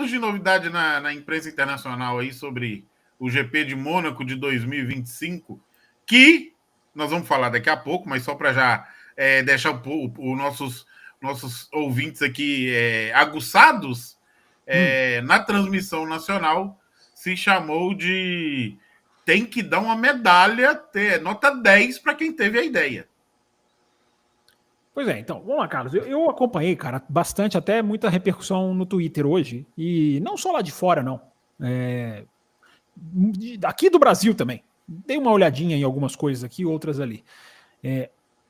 temos de novidade na imprensa internacional aí sobre o GP de Mônaco de 2025, que nós vamos falar daqui a pouco, mas só para já deixar nossos ouvintes aqui aguçados, na transmissão nacional se chamou de tem que dar uma medalha, nota 10 para quem teve a ideia. Pois é, então, vamos lá, Carlos. Eu acompanhei, cara, bastante, até muita repercussão no Twitter hoje, e não só lá de fora, não. Aqui do Brasil também. Dei uma olhadinha em algumas coisas aqui, outras ali.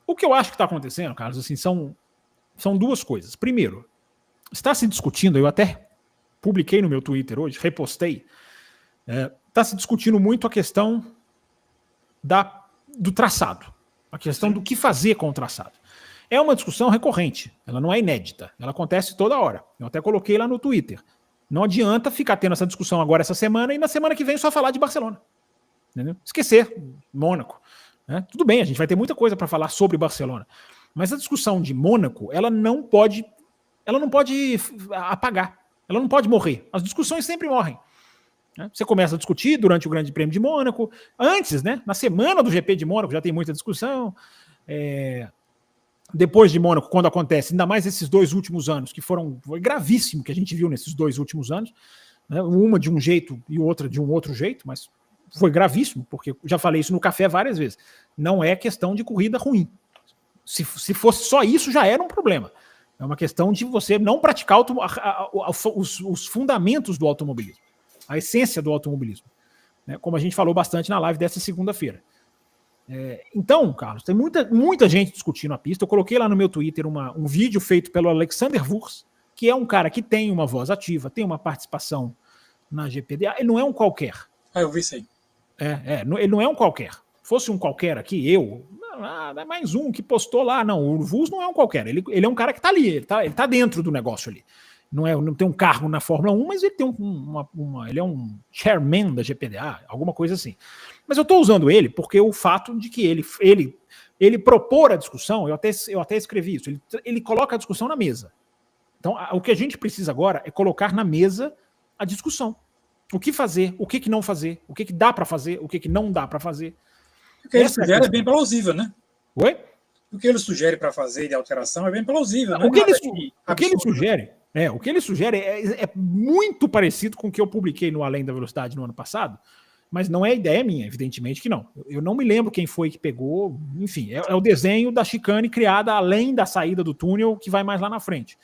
O que eu acho que está acontecendo, Carlos, assim, são duas coisas. Primeiro, está se discutindo, eu até publiquei no meu Twitter hoje, repostei, está se discutindo muito a questão do traçado, a questão do que fazer com o traçado. É uma discussão recorrente, ela não é inédita, ela acontece toda hora. Eu até coloquei lá no Twitter. Não adianta ficar tendo essa discussão agora essa semana e na semana que vem só falar de Barcelona. Entendeu? Esquecer Mônaco. Né? Tudo bem, a gente vai ter muita coisa para falar sobre Barcelona. Mas a discussão de Mônaco, ela não pode apagar. Ela não pode morrer. As discussões sempre morrem. Né? Você começa a discutir durante o Grande Prêmio de Mônaco. Antes, né, na semana do GP de Mônaco, já tem muita discussão. Depois de Mônaco, quando acontece, ainda mais esses 2 últimos anos, que foi gravíssimo que a gente viu nesses 2 últimos anos, né? Uma de um jeito e outra de um outro jeito, mas foi gravíssimo, porque já falei isso no café várias vezes. Não é questão de corrida ruim. Se fosse só isso, já era um problema. É uma questão de você não praticar os fundamentos do automobilismo, a essência do automobilismo, né? Como a gente falou bastante na live dessa segunda-feira. Então, Carlos, tem muita gente discutindo a pista. Eu coloquei lá no meu Twitter um vídeo feito pelo Alexander Wurz, que é um cara que tem uma voz ativa, tem uma participação na GPDA. Ele não é um qualquer. Eu vi isso aí. Ele não é um qualquer. Fosse um qualquer aqui, é mais um que postou lá. Não, o Wurz não é um qualquer. Ele é um cara que está ali, ele tá dentro do negócio ali. Não tem um cargo na Fórmula 1, mas ele tem ele é um chairman da GPDA, alguma coisa assim. Mas eu estou usando ele porque o fato de que ele propor a discussão, eu até escrevi isso, ele coloca a discussão na mesa. Então, o que a gente precisa agora é colocar na mesa a discussão. O que fazer, o que não fazer, o que dá para fazer, o que não dá para fazer. O que ele sugere é bem plausível, né? Oi? O que ele sugere para fazer de alteração é bem plausível. O que ele sugere é muito parecido com o que eu publiquei no Além da Velocidade no ano passado, mas não é ideia minha, evidentemente que não. Eu não me lembro quem foi que pegou, enfim, é o desenho da chicane criada além da saída do túnel que vai mais lá na frente.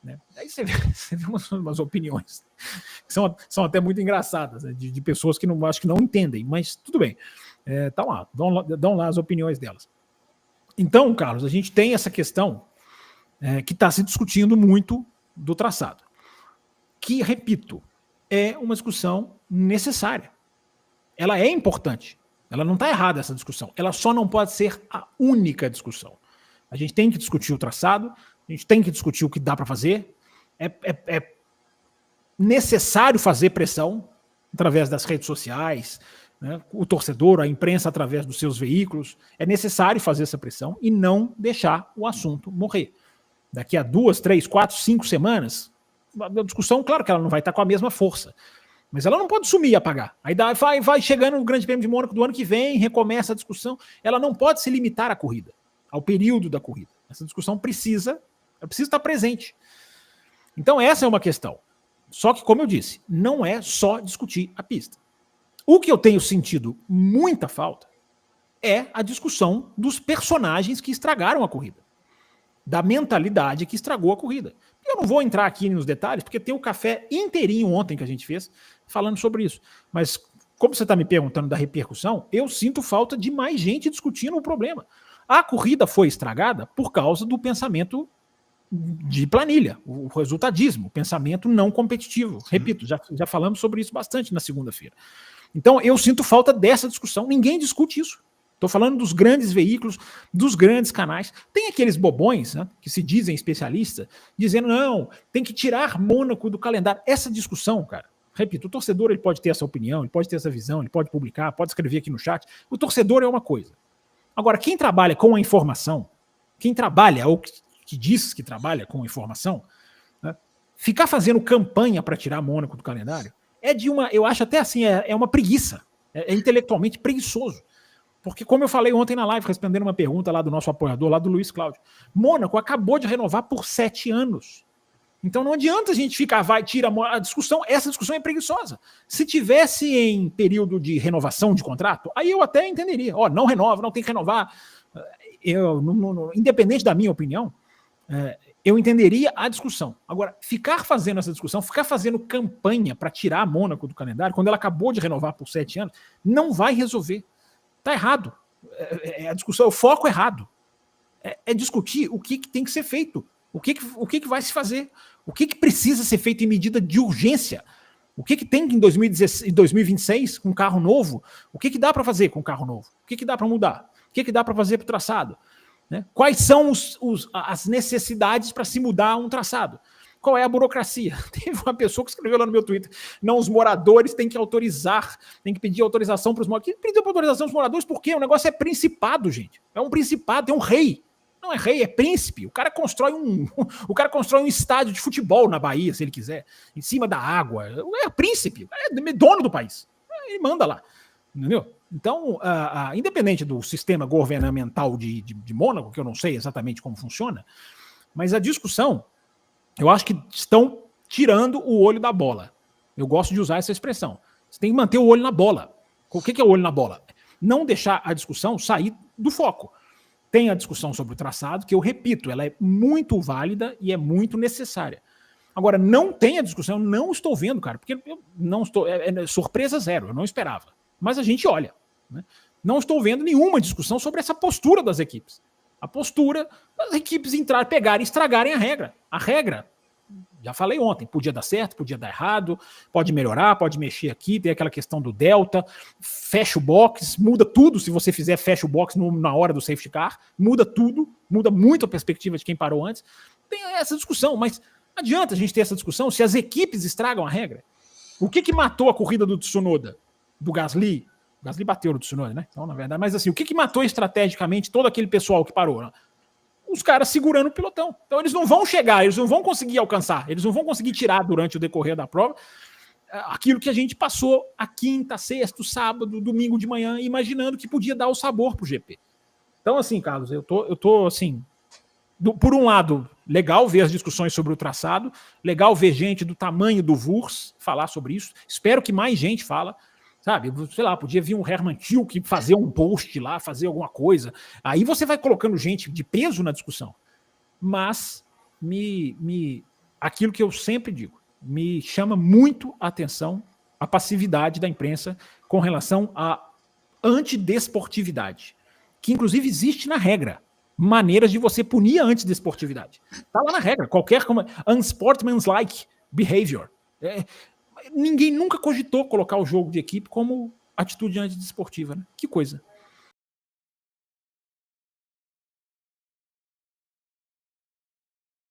Né? Aí você vê umas opiniões que são até muito engraçadas, né? de pessoas que acho que não entendem, mas tudo bem. Tá lá, dão lá as opiniões delas. Então, Carlos, a gente tem essa questão que está se discutindo muito do traçado, que, repito, é uma discussão necessária. Ela é importante. Ela não está errada, essa discussão. Ela só não pode ser a única discussão. A gente tem que discutir o traçado, a gente tem que discutir o que dá para fazer. É necessário fazer pressão através das redes sociais, né? O torcedor, a imprensa através dos seus veículos. É necessário fazer essa pressão e não deixar o assunto morrer. Daqui a 2, 3, 4, 5 semanas, a discussão, claro que ela não vai estar com a mesma força, mas ela não pode sumir e apagar. Aí vai chegando o Grande Prêmio de Mônaco do ano que vem, recomeça a discussão. Ela não pode se limitar à corrida, ao período da corrida. Essa discussão precisa estar presente. Então essa é uma questão. Só que, como eu disse, não é só discutir a pista. O que eu tenho sentido muita falta é a discussão dos personagens que estragaram a corrida, da mentalidade que estragou a corrida. Eu não vou entrar aqui nos detalhes, porque tem o café inteirinho ontem que a gente fez falando sobre isso. Mas, como você está me perguntando da repercussão, eu sinto falta de mais gente discutindo o problema. A corrida foi estragada por causa do pensamento de planilha, o resultadismo, o pensamento não competitivo. Repito, já falamos sobre isso bastante na segunda-feira. Então, eu sinto falta dessa discussão. Ninguém discute isso. Estou falando dos grandes veículos, dos grandes canais. Tem aqueles bobões, né, que se dizem especialistas, dizendo, não, tem que tirar Mônaco do calendário. Essa discussão, cara, repito, o torcedor ele pode ter essa opinião, ele pode ter essa visão, ele pode publicar, pode escrever aqui no chat. O torcedor é uma coisa. Agora, quem trabalha com a informação, quem trabalha ou que diz que trabalha com informação, né, ficar fazendo campanha para tirar Mônaco do calendário eu acho até assim, é uma preguiça. É intelectualmente preguiçoso. Porque, como eu falei ontem na live, respondendo uma pergunta lá do nosso apoiador, lá do Luiz Cláudio, Mônaco acabou de renovar por 7 anos. Então não adianta a gente ficar, tira a discussão, essa discussão é preguiçosa. Se tivesse em período de renovação de contrato, aí eu até entenderia. Não renova, não tem que renovar. Independente da minha opinião, eu entenderia a discussão. Agora, ficar fazendo essa discussão, ficar fazendo campanha para tirar a Mônaco do calendário, quando ela acabou de renovar por 7 anos, não vai resolver. Está errado. A discussão, o foco é errado. É discutir o que tem que ser feito. O que vai se fazer? O que precisa ser feito em medida de urgência? O que tem em 2026 com carro novo? O que dá para fazer com carro novo? O que dá para mudar? O que dá para fazer para o traçado? Né? Quais são as necessidades para se mudar um traçado? Qual é a burocracia? Teve uma pessoa que escreveu lá no meu Twitter, não, os moradores têm que autorizar, tem que pedir autorização para os moradores. Quem pediu autorização para os moradores? Por quê? O negócio é principado, gente. É um principado, é um rei. Não é rei, é príncipe. O cara constrói um estádio de futebol na Bahia, se ele quiser, em cima da água. É príncipe, é dono do país. Ele manda lá, entendeu? Então, independente do sistema governamental de Mônaco, que eu não sei exatamente como funciona, mas a discussão, eu acho que estão tirando o olho da bola. Eu gosto de usar essa expressão. Você tem que manter o olho na bola. O que é o olho na bola? Não deixar a discussão sair do foco. Tem a discussão sobre o traçado, que eu repito, ela é muito válida e é muito necessária. Agora, não tem a discussão, eu não estou vendo, cara, porque eu não estou. Surpresa zero, eu não esperava. Mas a gente olha. Né? Não estou vendo nenhuma discussão sobre essa postura das equipes. A postura das equipes pegarem e estragarem a regra. A regra, já falei ontem, podia dar certo, podia dar errado, pode melhorar, pode mexer aqui, tem aquela questão do delta, fecha o box, muda tudo se você fizer fecha o box na hora do safety car, muda tudo, muda muito a perspectiva de quem parou antes. Tem essa discussão, mas não adianta a gente ter essa discussão se as equipes estragam a regra. O que matou a corrida do Tsunoda, do Gasly? O Gasly bateu no Tsunoda, né? Então, na verdade, mas assim, o que matou estrategicamente todo aquele pessoal que parou? Né? Os caras segurando o pilotão. Então eles não vão chegar, eles não vão conseguir alcançar, eles não vão conseguir tirar durante o decorrer da prova aquilo que a gente passou a quinta, sexta, sábado, domingo de manhã, imaginando que podia dar o sabor pro GP. Então, assim, Carlos, eu tô assim, por um lado, legal ver as discussões sobre o traçado, legal ver gente do tamanho do Wurz falar sobre isso, espero que mais gente fala. Sabe, sei lá, podia vir um Hermann Tilke fazer um post lá, fazer alguma coisa. Aí você vai colocando gente de peso na discussão. Mas aquilo que eu sempre digo, me chama muito a atenção a passividade da imprensa com relação à antidesportividade, que inclusive existe na regra. Maneiras de você punir a antidesportividade. Está lá na regra, qualquer unsportsmanlike behavior. Ninguém nunca cogitou colocar o jogo de equipe como atitude antidesportiva, né? Que coisa.